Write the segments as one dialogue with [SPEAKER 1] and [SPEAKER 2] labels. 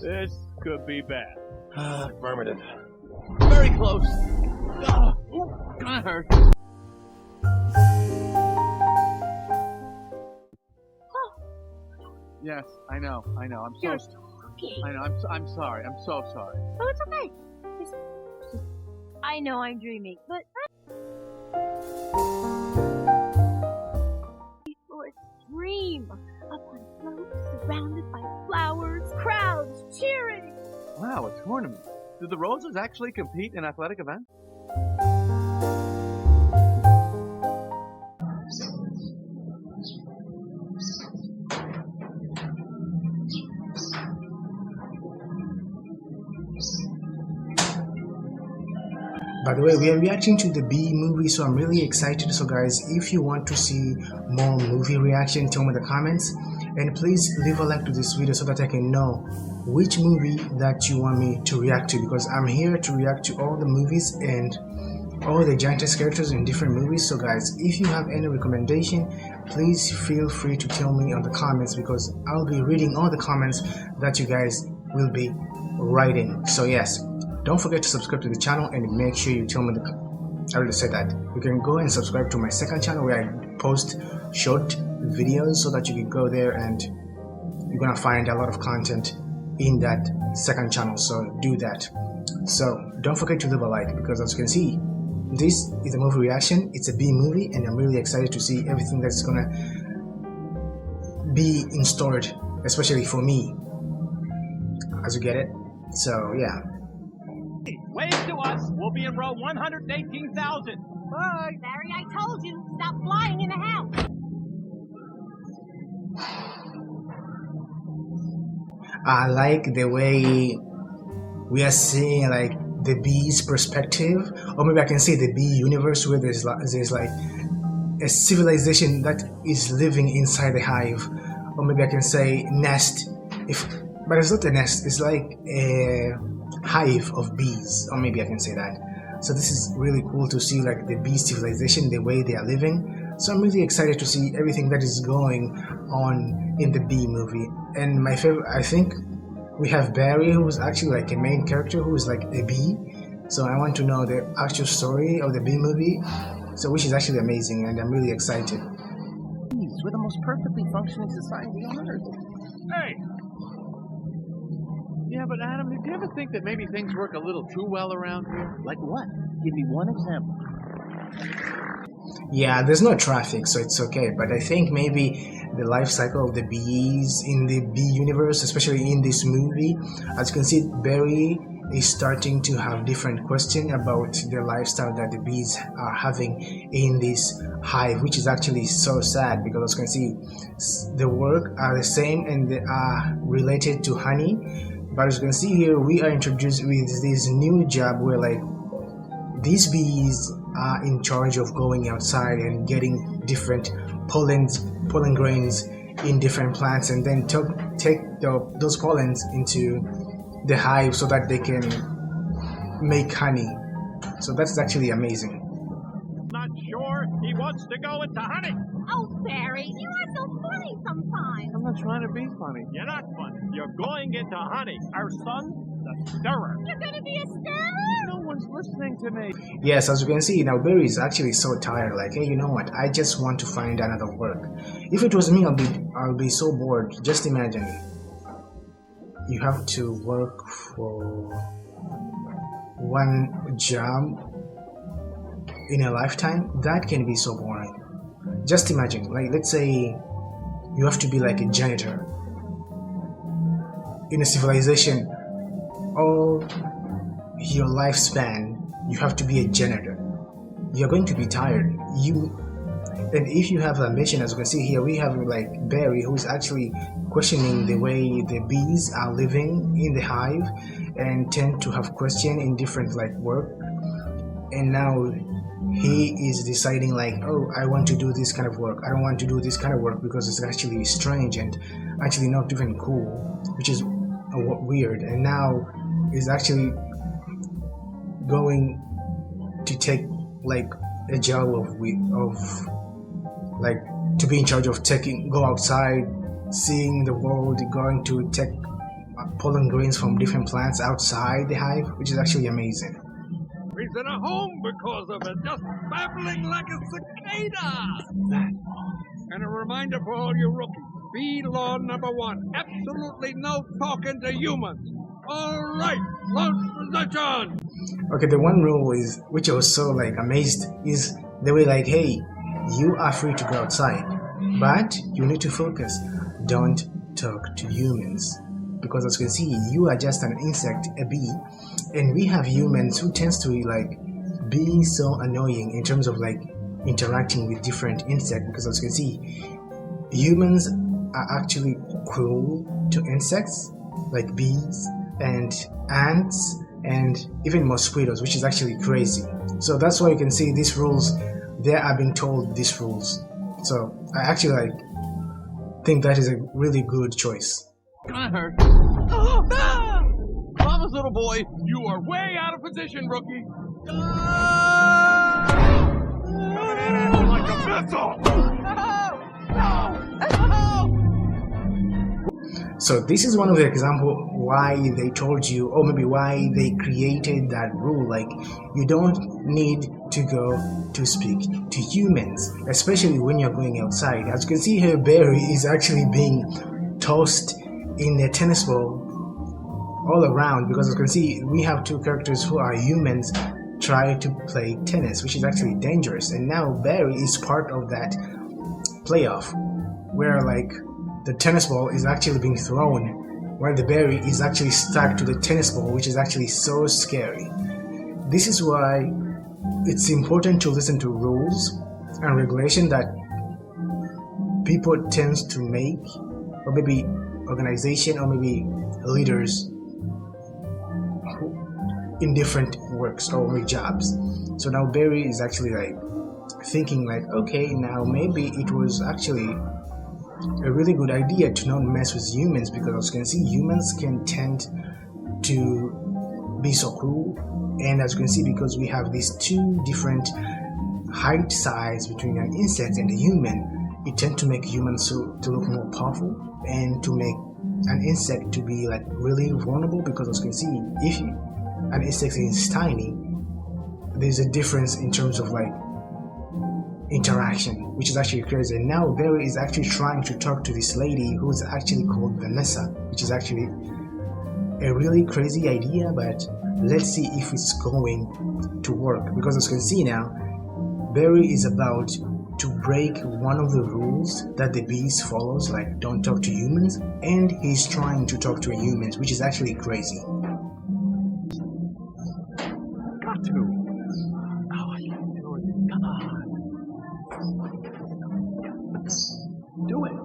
[SPEAKER 1] This could be bad.
[SPEAKER 2] Affirmative.
[SPEAKER 1] Very close. That hurt. Yes, I know. I'm
[SPEAKER 3] You're
[SPEAKER 1] so.
[SPEAKER 3] talking.
[SPEAKER 1] I know. I'm sorry. I'm so sorry.
[SPEAKER 3] Oh, it's okay. I know I'm dreaming, but for a dream upon floats surrounded by flowers, crowds cheering.
[SPEAKER 1] Wow, a tournament. Do the Roses actually compete in athletic events?
[SPEAKER 4] By the way, we are reacting to the Bee movie, so I'm really excited. So guys, if you want to see more movie reaction, tell me in the comments, and please leave a like to this video so that I can know which movie that you want me to react to, because I'm here to react to all the movies and all the Giantess characters in different movies. So guys, if you have any recommendation, please feel free to tell me on the comments, because I'll be reading all the comments that you guys will be writing. So yes, don't forget to subscribe to the channel and make sure you tell me I already said that. You can go and subscribe to my second channel where I post short videos, so that you can go there and you're gonna find a lot of content in that second channel. So do that. So don't forget to leave a like, because as you can see, this is a movie reaction. It's a Bee movie, and I'm really excited to see everything that's gonna be in store, especially for me, as you get it. So yeah.
[SPEAKER 1] Wave to us. We'll be in row 118,000. Bye.
[SPEAKER 3] Larry, I told you, stop flying in the house.
[SPEAKER 4] I like the way we are seeing like the bee's perspective, or maybe I can say the bee universe, where there's like a civilization that is living inside the hive, or maybe I can say nest. But it's not a nest. It's like a hive of bees, or maybe I can say that. So this is really cool to see like the bee civilization, the way they are living. So I'm really excited to see everything that is going on in the Bee movie. And my favorite, I think we have Barry, who's actually like a main character who is like a bee. So I want to know the actual story of the Bee movie, so which is actually amazing, and I'm really excited.
[SPEAKER 2] We're the most perfectly functioning society on earth.
[SPEAKER 1] Hey. Yeah, but Adam, did you ever think that maybe things work a little too well around here?
[SPEAKER 2] Like what? Give me one example.
[SPEAKER 4] Yeah, there's no traffic, so it's okay. But I think maybe the life cycle of the bees in the Bee universe, especially in this movie, as you can see, Barry is starting to have different questions about the lifestyle that the bees are having in this hive, which is actually so sad, because as you can see, the work are the same and they are related to honey. But as you can see here, we are introduced with this new job where like these bees are in charge of going outside and getting different pollen grains in different plants, and then take those pollens into the hive so that they can make honey. So that's actually amazing.
[SPEAKER 1] Not sure he wants to go into honey.
[SPEAKER 3] Oh, Barry, you are so funny sometimes.
[SPEAKER 1] I'm not trying to be funny. You're not funny. You're going into honey. Our son, the stirrer.
[SPEAKER 3] You're gonna be a stirrer?
[SPEAKER 1] No one's listening to me.
[SPEAKER 4] Yes, as you can see, now Barry is actually so tired, like, hey, you know what, I just want to find another work. If it was me, I'll be so bored. Just imagine, you have to work for one job in a lifetime. That can be so boring. Just imagine, like, let's say you have to be like a janitor in a civilization. All your lifespan you have to be a janitor. You're going to be tired. And if you have ambition, as you can see here, we have like Barry, who's actually questioning the way the bees are living in the hive, and tend to have question in different like work. And now he is deciding like, oh, I want to do this kind of work. I don't want to do this kind of work because it's actually strange and actually not even cool, which is weird. And now is actually going to take like a job of like to be in charge of go outside, seeing the world, going to take pollen grains from different plants outside the hive, which is actually amazing.
[SPEAKER 1] He's in a home because of it, just babbling like a cicada. And a reminder for all you rookies, bee law number 1, absolutely no talking to humans. All right, launch position.
[SPEAKER 4] Okay, the one rule is, which I was so like amazed, is they were like, hey, you are free to go outside, but you need to focus. Don't talk to humans. Because as you can see, you are just an insect, a bee, and we have humans who tends to like be so annoying in terms of like interacting with different insects. Because as you can see, humans are actually cruel to insects like bees and ants and even mosquitoes, which is actually crazy. So that's why you can see these rules. They are being told these rules. So I actually like think that is a really good choice.
[SPEAKER 1] Gonna hurt. Mama's little boy, you are way out of position, rookie. Like a missile.
[SPEAKER 4] So this is one of the examples why they told you, or maybe why they created that rule, like you don't need to go to speak to humans, especially when you're going outside. As you can see here, Barry is actually being tossed in a tennis ball all around, because as you can see, we have two characters who are humans try to play tennis, which is actually dangerous. And now Barry is part of that playoff where like the tennis ball is actually being thrown while the berry is actually stuck to the tennis ball, which is actually so scary. This is why it's important to listen to rules and regulation that people tend to make, or maybe organization, or maybe leaders in different works or maybe jobs. So now Barry is actually like thinking like, okay, now maybe it was actually a really good idea to not mess with humans, because as you can see, humans can tend to be so cruel. And as you can see, because we have these two different height size between an insect and a human, it tends to make humans to look more powerful, and to make an insect to be like really vulnerable, because as you can see, if an insect is tiny, there's a difference in terms of like interaction, which is actually crazy. And now Barry is actually trying to talk to this lady who's actually called Vanessa, which is actually a really crazy idea, but let's see if it's going to work. Because as you can see now, Barry is about to break one of the rules that the beast follows, like don't talk to humans, and he's trying to talk to humans, which is actually crazy.
[SPEAKER 1] Got to. Oh, I can't do it. Come on. Do it.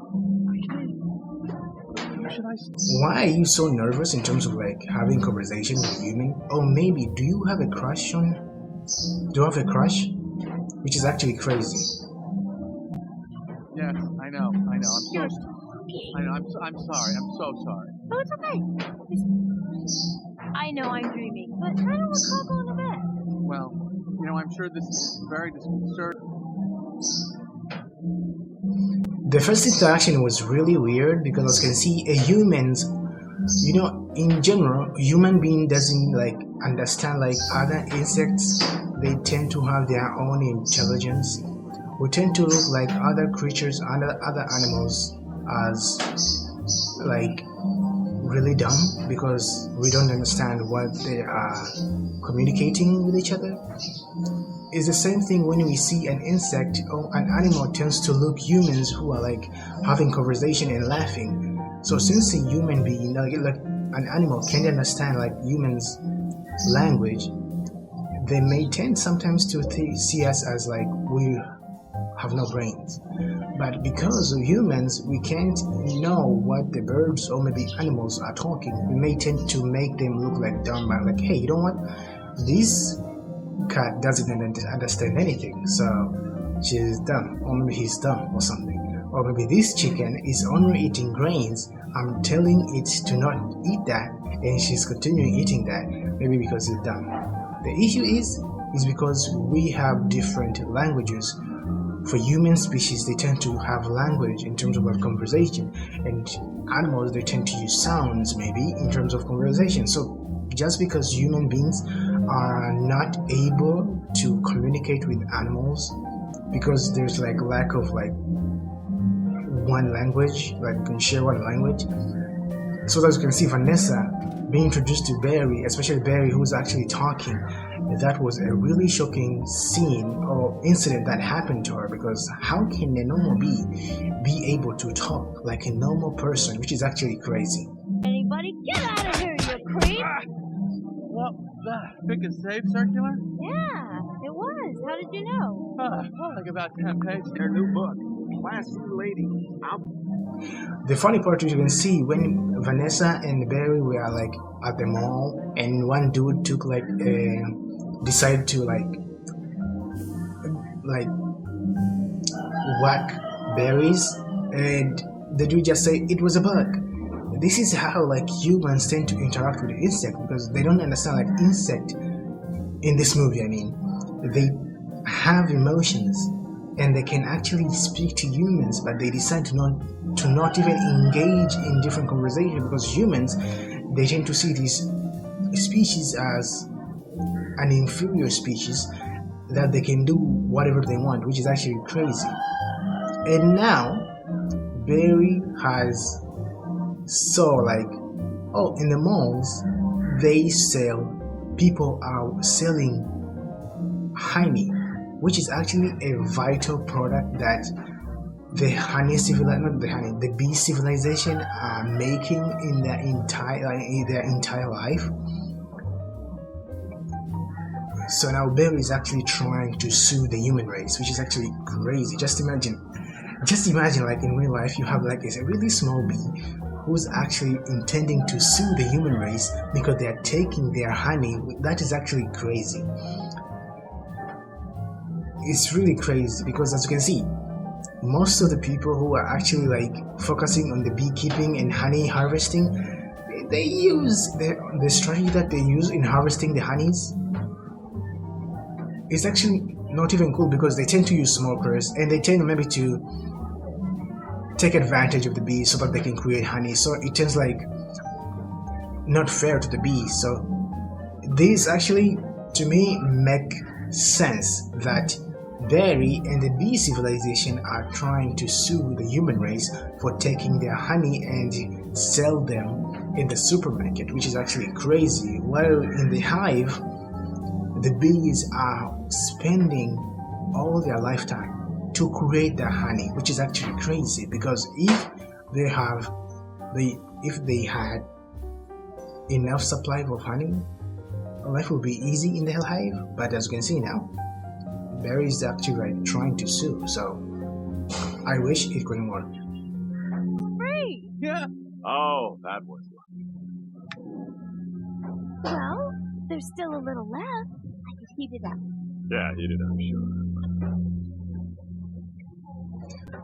[SPEAKER 1] Where should I?
[SPEAKER 4] Why are you so nervous in terms of like having conversation with a human? Or maybe do you have a crush on? Do you have a crush? Which is actually crazy.
[SPEAKER 1] Yes, I know. I'm so. I know. I'm sorry. I'm so sorry.
[SPEAKER 3] Oh, it's okay. I know I'm dreaming, but I don't recall going to bed.
[SPEAKER 1] Well, you know, I'm sure this is very disconcerting.
[SPEAKER 4] The first interaction was really weird, because as you can see, a humans, you know, in general, human being doesn't like understand like other insects. They tend to have their own intelligence. We tend to look like other creatures, other animals, as like really dumb, because we don't understand what they are communicating with each other. It's the same thing when we see an insect or an animal tends to look humans who are like having conversation and laughing. So since a human being, like an animal, can't understand like humans' language, they may tend sometimes to see us as like we have no brains. But because of humans, we can't know what the birds or maybe animals are talking. We may tend to make them look like dumb, like, hey, you know what? This cat doesn't understand anything, so she's dumb, or maybe he's dumb or something. Or maybe this chicken is only eating grains. I'm telling it to not eat that, and she's continuing eating that, maybe because it's dumb. The issue is because we have different languages. for human species, they tend to have language in terms of like conversation, and animals, they tend to use sounds maybe in terms of conversation. So just because human beings are not able to communicate with animals because there's like lack of like one language, like you can share one language. So as you can see, Vanessa being introduced to Barry, especially Barry who's actually talking, that was a really shocking scene or incident that happened to her, because how can a normal bee be able to talk like a normal person, which is actually crazy.
[SPEAKER 3] Anybody get out of here, you creep!
[SPEAKER 5] Well, the pick and save circular?
[SPEAKER 3] Yeah, it was. How did you know?
[SPEAKER 5] Well, like about 10 pages.
[SPEAKER 1] Their new book, Classy Lady.
[SPEAKER 4] The funny part is you can see when Vanessa and Barry were like at the mall, and one dude took like decided to like whack berries, and the dude just say it was a bug. This is how like humans tend to interact with the insect, because they don't understand like insect in this movie. I mean, they have emotions and they can actually speak to humans, but they decide to not even engage in different conversation, because humans, they tend to see these species as an inferior species that they can do whatever they want, which is actually crazy. And now Barry has saw like, oh, in the malls people are selling honey, which is actually a vital product that the bee civilization are making in their entire life. So now Barry is actually trying to sue the human race, which is actually crazy. Just imagine like in real life you have like a really small bee who's actually intending to sue the human race because they are taking their honey. That is actually crazy. It's really crazy, because as you can see, most of the people who are actually like focusing on the beekeeping and honey harvesting, they use the strategy that they use in harvesting the honeys. It's actually not even cool, because they tend to use smokers and they tend maybe to take advantage of the bees so that they can create honey. So it tends like not fair to the bees. So these actually, to me, make sense that Barry and the bee civilization are trying to sue the human race for taking their honey and sell them in the supermarket, which is actually crazy. While in the hive, the bees are spending all their lifetime to create their honey, which is actually crazy, because if they had enough supply of honey, life would be easy in the hive. But as you can see now, Barry is actually like trying to sue, so I wish it couldn't work.
[SPEAKER 3] Free!
[SPEAKER 5] Yeah. Oh, that was
[SPEAKER 3] Well, there's still a little left. I could heat it up.
[SPEAKER 5] Yeah, heat it up, sure.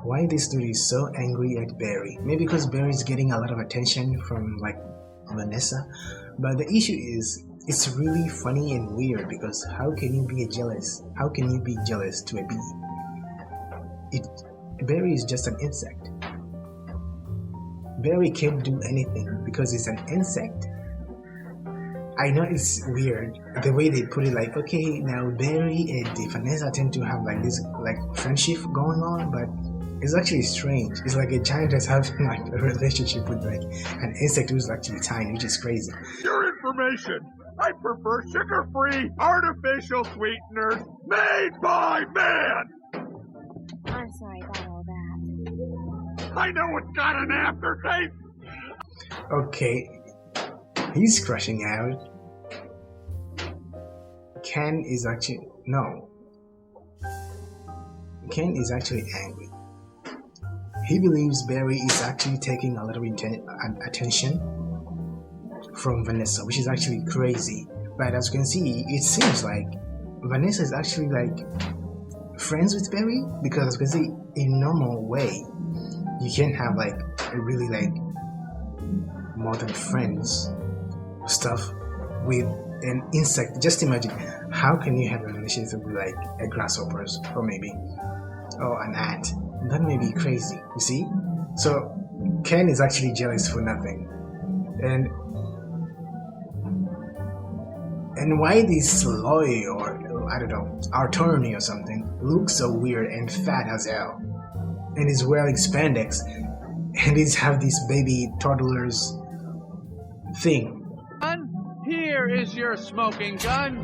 [SPEAKER 4] Why this dude is so angry at Barry? Maybe because Barry is getting a lot of attention from like Vanessa, but the issue is, it's really funny and weird, because how can you be jealous? How can you be jealous to a bee? Barry is just an insect. Barry can't do anything because he's an insect. I know it's weird the way they put it, like, okay, now Barry and Vanessa tend to have like this like friendship going on, but it's actually strange. It's like a giantess having like a relationship with like an insect who's actually tiny, which is crazy.
[SPEAKER 1] Your information. I prefer sugar-free artificial sweeteners made by man.
[SPEAKER 3] I'm sorry about all that.
[SPEAKER 1] I know it's got an aftertaste.
[SPEAKER 4] Okay, he's crashing out. Ken is actually angry. He believes Barry is actually taking a lot of attention from Vanessa, which is actually crazy. But as you can see, it seems like Vanessa is actually like friends with Barry, because as you can see, in normal way, you can't have like a really like more than friends stuff with an insect. Just imagine, how can you have a relationship with like a grasshoppers, or maybe Oh, an ant. That may be crazy, you see? So, Ken is actually jealous for nothing. And why this lawyer, or I don't know, attorney or something, looks so weird and fat as hell. And is wearing spandex. And he's have this baby toddler's thing.
[SPEAKER 5] Gun? Here is your smoking gun.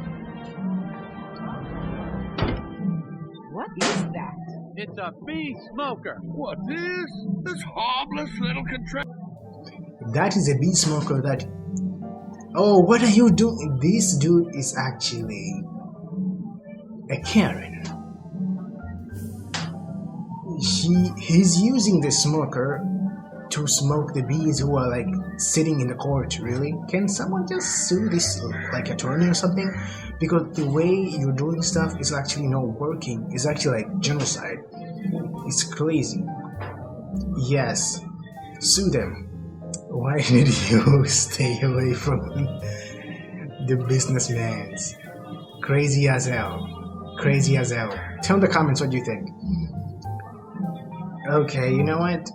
[SPEAKER 2] What is that?
[SPEAKER 5] It's a bee smoker.
[SPEAKER 1] What is this harmless little contraption?
[SPEAKER 4] That is a bee smoker that... Oh, what are you doing? This dude is actually a Karen. He's using the smoker to smoke the bees who are like sitting in the court. Really? Can someone just sue this like attorney or something? Because the way you're doing stuff is actually not working. It's actually like genocide. It's crazy. Yes, sue them. Why did you stay away from the businessman's? Crazy as hell. Crazy as hell. Tell in the comments what you think. Okay, you know what?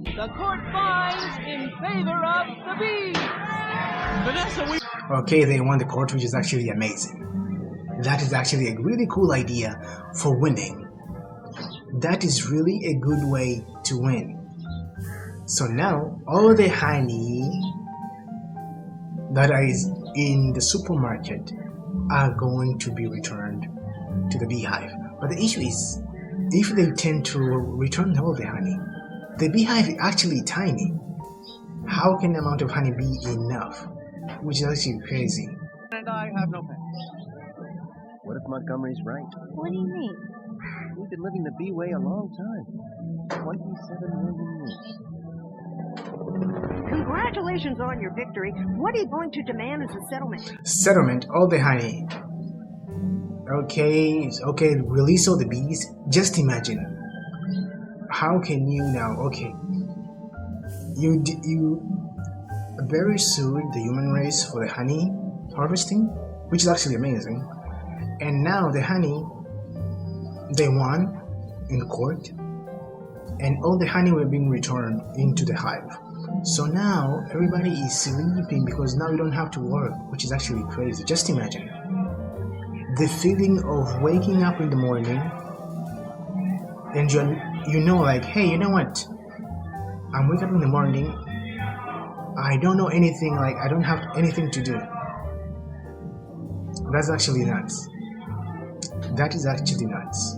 [SPEAKER 2] The court finds in favor of the bee.
[SPEAKER 5] Vanessa, we...
[SPEAKER 4] Okay, they won the court, which is actually amazing. That is actually a really cool idea for winning. That is really a good way to win. So now, all the honey that is in the supermarket are going to be returned to the beehive. But the issue is, if they tend to return all the honey, the beehive is actually tiny. How can the amount of honey be enough? Which is actually crazy.
[SPEAKER 5] And I have no pets.
[SPEAKER 2] What if Montgomery's right?
[SPEAKER 3] What do you mean?
[SPEAKER 2] We've been living the bee way a long time. 27 million years. Congratulations on your victory. What are you going to demand as a settlement?
[SPEAKER 4] Settlement, all the honey. Okay, release all the bees. Just imagine. How can you now? Okay, you very sued the human race for the honey harvesting, which is actually amazing. And now the honey, they won in court, and all the honey were being returned into the hive. So now everybody is sleeping because now you don't have to work, which is actually crazy. Just imagine the feeling of waking up in the morning and you know, like, hey, you know what? I'm waking up in the morning. I don't know anything. Like, I don't have anything to do. That's actually nuts. That is actually nuts.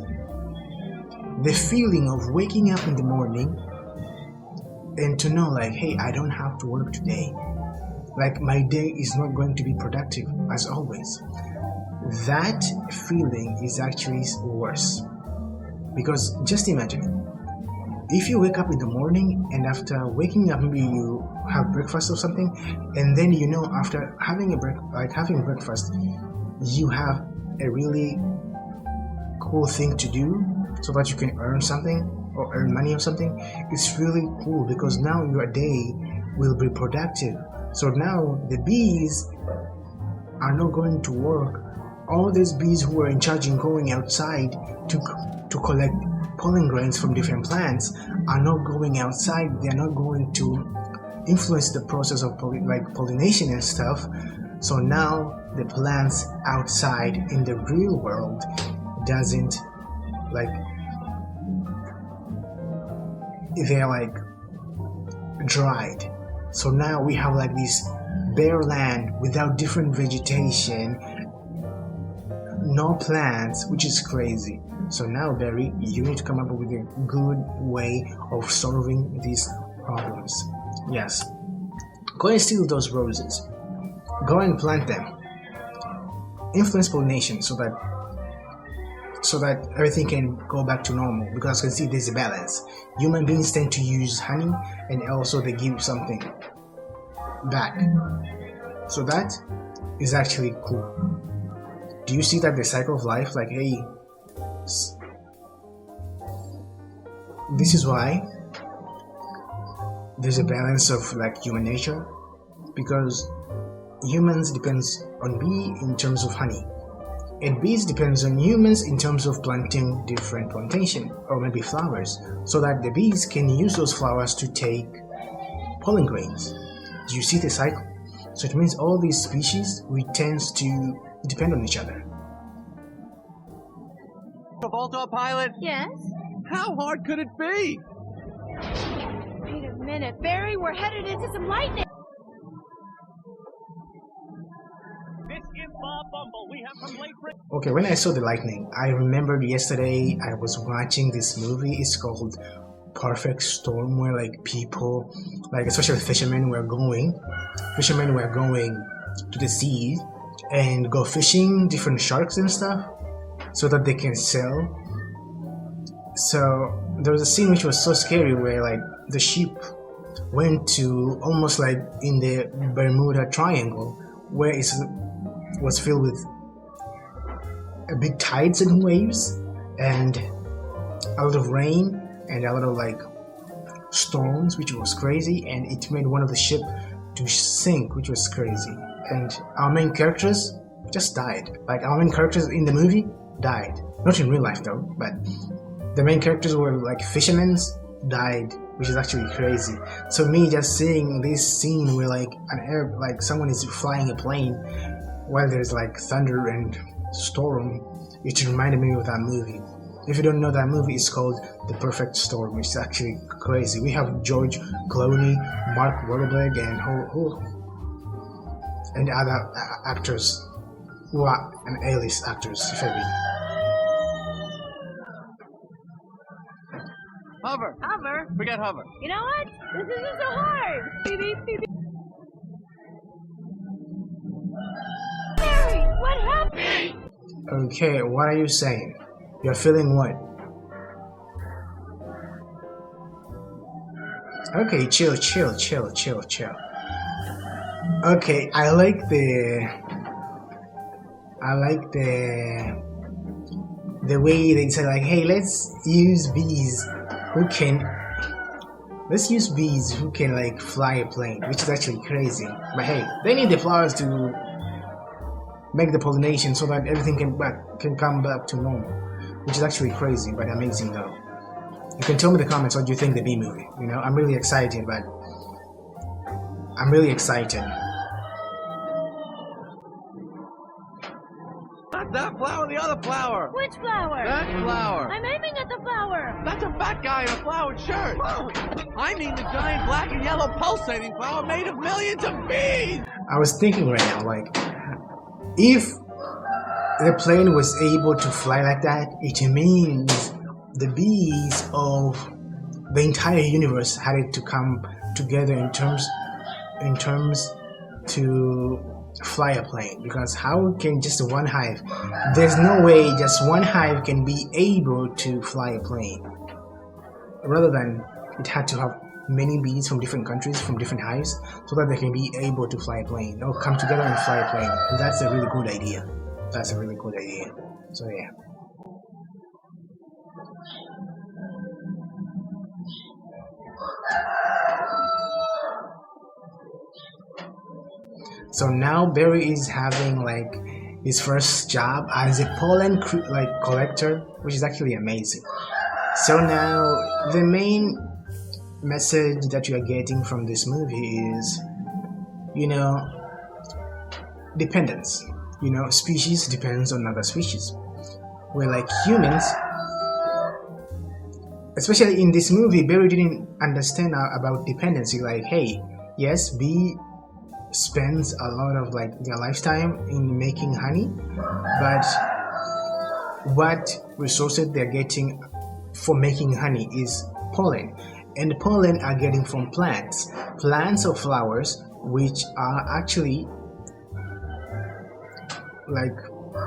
[SPEAKER 4] The feeling of waking up in the morning and to know, like, hey, I don't have to work today. Like, my day is not going to be productive as always. That feeling is actually worse. Because just imagine, if you wake up in the morning and after waking up, maybe you have breakfast or something, and then you know after having breakfast, you have a really cool thing to do so that you can earn something or earn money or something. It's really cool because now your day will be productive. So now the bees are not going to work. All these bees who are in charge in going outside to collect pollen grains from different plants are not going outside. They are not going to influence the process of pollination and stuff. So now the plants outside in the real world doesn't they're dried. So now we have like this bare land without different vegetation, no plants, which is crazy. So now, Barry, you need to come up with a good way of solving these problems. Yes. Go and steal those roses. Go and plant them. Influence pollination so that everything can go back to normal. Because you can see there's a balance. Human beings tend to use honey and also they give something back. So that is actually cool. Do you see that the cycle of life, like, hey, this is why there's a balance of like human nature, because humans depends on bee in terms of honey, And bees depends on humans in terms of planting different plantation or maybe flowers, so that the bees can use those flowers to take pollen grains. Do you see the cycle? So it means all these species we tends to depend on each other.
[SPEAKER 5] Autopilot?
[SPEAKER 3] Yes?
[SPEAKER 5] How hard could it be?
[SPEAKER 3] Wait a minute, Barry, we're headed into some lightning.
[SPEAKER 5] This is Bob Bumble. We have some late break.
[SPEAKER 4] Okay, when I saw the lightning, I remembered yesterday I was watching this movie. It's called Perfect Storm, where like people, like especially fishermen were going to the sea and go fishing different sharks and stuff so that they can sell. So there was a scene which was so scary where like the ship went to almost like in the Bermuda Triangle, where it was filled with big tides and waves and a lot of rain and a lot of like storms, which was crazy, and it made one of the ship to sink, which was crazy. And our main characters just died. Like our main characters in the movie died, not in real life though, but the main characters were like fishermen died, which is actually crazy. So me just seeing this scene where like like someone is flying a plane while there's like thunder and storm, it reminded me of that movie. If you don't know that movie, it's called The Perfect Storm, which is actually crazy. We have George Clooney, Mark Wahlberg, and other actors who are A-list actors, if I mean.
[SPEAKER 5] Hover.
[SPEAKER 3] Hover?
[SPEAKER 5] Forget hover.
[SPEAKER 3] You know what? This isn't so hard. Beep, beep, beep, beep. Barry, what happened?
[SPEAKER 4] Okay, what are you saying? You're feeling what? Okay, chill. Okay, I like the way they say like, hey, let's use bees who can like fly a plane, which is actually crazy. But hey, they need the flowers to make the pollination so that everything can come back to normal, which is actually crazy but amazing though. You can tell me in the comments what you think the bee movie. You know, I'm really excited.
[SPEAKER 5] Not that flower, the other flower.
[SPEAKER 3] Which flower?
[SPEAKER 5] That flower.
[SPEAKER 3] I'm aiming at the flower.
[SPEAKER 5] That's a fat guy in a flowered shirt. I mean the giant black and yellow pulsating flower made of millions of bees.
[SPEAKER 4] I was thinking right now, like, if the plane was able to fly like that, it means the bees of the entire universe had to come together in terms to fly a plane. Because how can just one hive? There's no way just one hive can be able to fly a plane. Rather than it had to have many bees from different countries, from different hives, so that they can be able to fly a plane or come together and fly a plane. And that's a really good idea. So yeah. So now Barry is having like his first job as a pollen collector, which is actually amazing. So now the main message that you are getting from this movie is, you know, dependence. You know, species depends on other species. Where like humans, especially in this movie, Barry didn't understand about dependency. Like, hey, yes, bee spends a lot of like their lifetime in making honey, but what resources they're getting for making honey is pollen, and pollen are getting from plants or flowers, which are actually like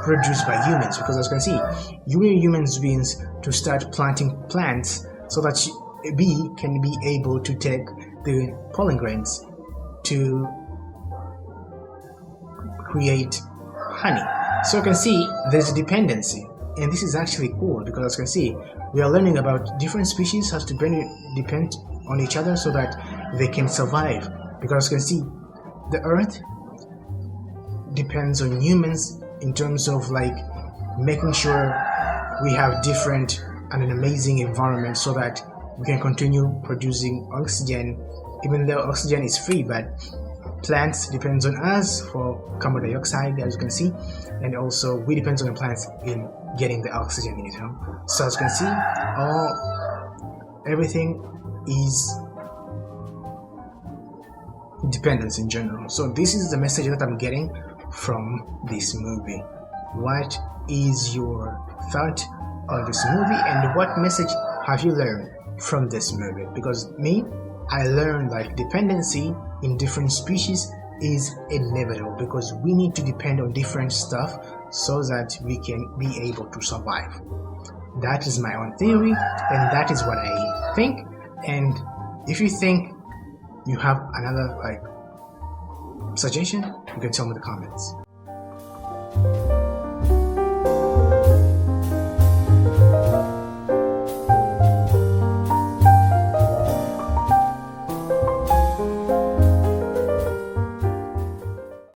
[SPEAKER 4] produced by humans. Because as you can see, humans beings to start planting plants so that a bee can be able to take the pollen grains to create honey. So you can see there's a dependency, and this is actually cool because as you can see, we are learning about different species has to depend on each other so that they can survive. Because you can see the earth depends on humans in terms of like making sure we have different and an amazing environment so that we can continue producing oxygen, even though oxygen is free, but plants depends on us for carbon dioxide, as you can see, and also we depends on the plants in getting the oxygen in it. So as you can see, everything is dependence in general. So this is the message that I'm getting from this movie. What is your thought on this movie, and what message have you learned from this movie? Because me, I learned like dependency in different species is inevitable, because we need to depend on different stuff so that we can be able to survive. That is my own theory, and that is what I think. And if you think you have another like suggestion, you can tell me in the comments.